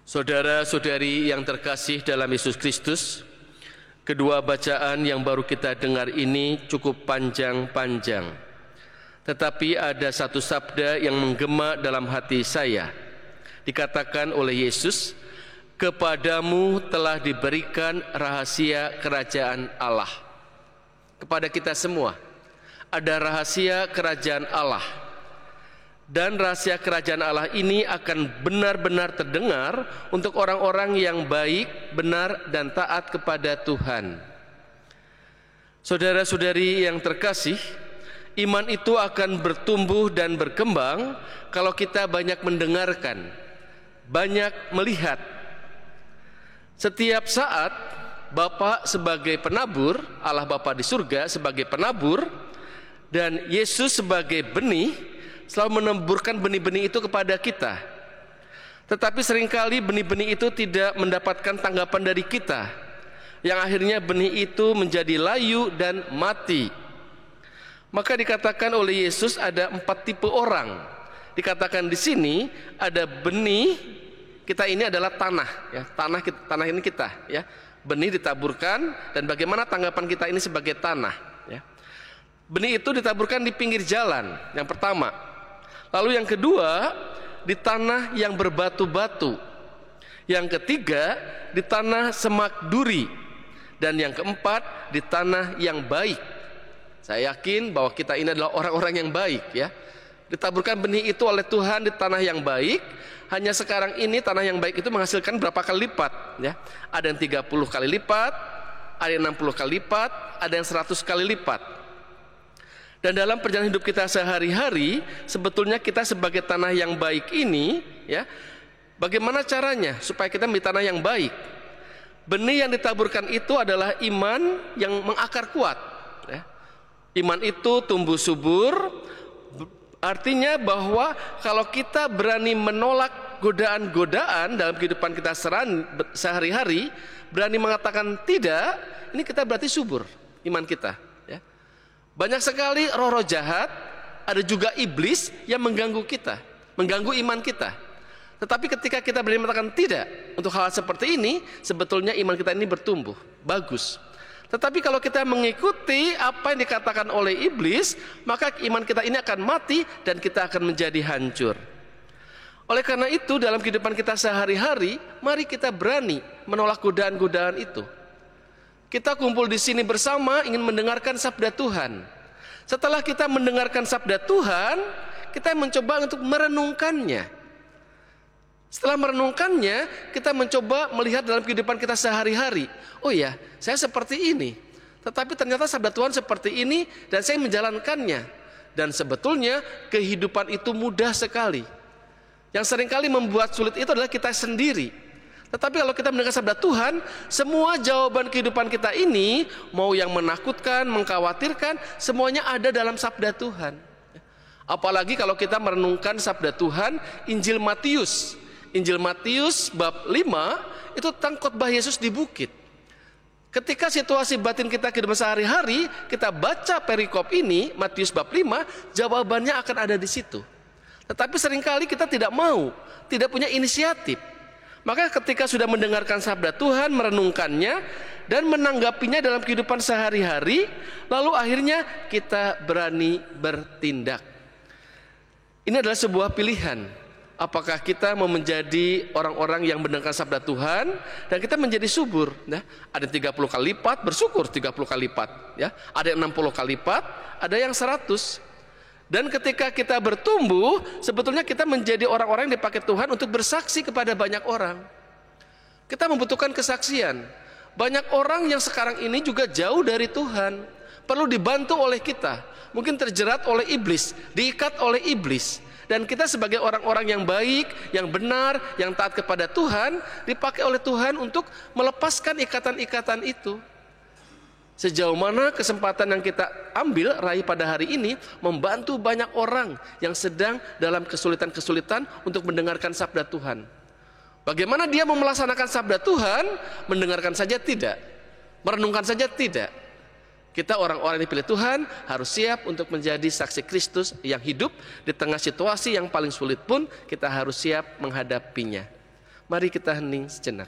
Saudara-saudari yang terkasih dalam Yesus Kristus, kedua bacaan yang baru kita dengar ini cukup panjang-panjang. Tetapi ada satu sabda yang menggema dalam hati saya. Dikatakan oleh Yesus, "Kepadamu telah diberikan rahasia kerajaan Allah." Kepada kita semua ada rahasia kerajaan Allah. Dan rahasia kerajaan Allah ini akan benar-benar terdengar untuk orang-orang yang baik, benar, dan taat kepada Tuhan. Saudara-saudari yang terkasih, iman itu akan bertumbuh dan berkembang kalau kita banyak mendengarkan, banyak melihat. Setiap saat Bapa sebagai penabur, Allah Bapa di surga sebagai penabur, dan Yesus sebagai benih, selalu menemburkan benih-benih itu kepada kita. Tetapi seringkali benih-benih itu tidak mendapatkan tanggapan dari kita, yang akhirnya benih itu menjadi layu dan mati. Maka dikatakan oleh Yesus ada 4 tipe orang. Dikatakan di sini ada benih, kita ini adalah tanah, ya. Tanah ini kita, ya. Benih ditaburkan, dan bagaimana tanggapan kita ini sebagai tanah, ya. Benih itu ditaburkan di pinggir jalan, yang pertama. Lalu yang kedua, di tanah yang berbatu-batu. Yang ketiga, di tanah semak duri. Dan yang keempat, di tanah yang baik. Saya yakin bahwa kita ini adalah orang-orang yang baik, ya. Ditaburkan benih itu oleh Tuhan di tanah yang baik. Hanya sekarang ini tanah yang baik itu menghasilkan berapa kali lipat, ya. Ada yang 30 kali lipat, ada yang 60 kali lipat, ada yang 100 kali lipat. Dan dalam perjalanan hidup kita sehari-hari, sebetulnya kita sebagai tanah yang baik ini, ya, bagaimana caranya supaya kita menjadi tanah yang baik? Benih yang ditaburkan itu adalah iman yang mengakar kuat, ya. Iman itu tumbuh subur, artinya bahwa kalau kita berani menolak godaan-godaan dalam kehidupan kita sehari-hari, berani mengatakan tidak, ini kita berarti subur iman kita. Banyak sekali roh-roh jahat, ada juga iblis yang mengganggu kita, mengganggu iman kita. Tetapi ketika kita berani mengatakan tidak untuk hal seperti ini, sebetulnya iman kita ini bertumbuh, bagus. Tetapi kalau kita mengikuti apa yang dikatakan oleh iblis, maka iman kita ini akan mati dan kita akan menjadi hancur. Oleh karena itu, dalam kehidupan kita sehari-hari, mari kita berani menolak godaan-godaan itu. Kita kumpul di sini bersama ingin mendengarkan sabda Tuhan. Setelah kita mendengarkan sabda Tuhan, kita mencoba untuk merenungkannya. Setelah merenungkannya, kita mencoba melihat dalam kehidupan kita sehari-hari. Oh ya, saya seperti ini. Tetapi ternyata sabda Tuhan seperti ini dan saya menjalankannya. Dan sebetulnya kehidupan itu mudah sekali. Yang seringkali membuat sulit itu adalah kita sendiri. Tetapi kalau kita mendengar sabda Tuhan, semua jawaban kehidupan kita ini, mau yang menakutkan, mengkhawatirkan, semuanya ada dalam sabda Tuhan. Apalagi kalau kita merenungkan sabda Tuhan, Injil Matius. Injil Matius bab 5, itu tentang khotbah Yesus di bukit. Ketika situasi batin kita kehidupan sehari-hari, kita baca perikop ini, Matius bab 5, jawabannya akan ada di situ. Tetapi seringkali kita tidak mau, tidak punya inisiatif. Maka ketika sudah mendengarkan sabda Tuhan, merenungkannya dan menanggapinya dalam kehidupan sehari-hari, lalu akhirnya kita berani bertindak. Ini adalah sebuah pilihan. Apakah kita mau menjadi orang-orang yang mendengarkan sabda Tuhan dan kita menjadi subur, ya? Ada 30 kali lipat, bersyukur 30 kali lipat, ya. Ada yang 60 kali lipat, ada yang 100. Dan ketika kita bertumbuh, sebetulnya kita menjadi orang-orang yang dipakai Tuhan untuk bersaksi kepada banyak orang. Kita membutuhkan kesaksian. Banyak orang yang sekarang ini juga jauh dari Tuhan, perlu dibantu oleh kita. Mungkin terjerat oleh iblis, diikat oleh iblis. Dan kita sebagai orang-orang yang baik, yang benar, yang taat kepada Tuhan, dipakai oleh Tuhan untuk melepaskan ikatan-ikatan itu. Sejauh mana kesempatan yang kita ambil raih pada hari ini membantu banyak orang yang sedang dalam kesulitan-kesulitan untuk mendengarkan sabda Tuhan. Bagaimana dia mau melaksanakan sabda Tuhan? Mendengarkan saja tidak, merenungkan saja tidak. Kita orang-orang yang dipilih Tuhan harus siap untuk menjadi saksi Kristus yang hidup di tengah situasi yang paling sulit pun kita harus siap menghadapinya. Mari kita hening sejenak.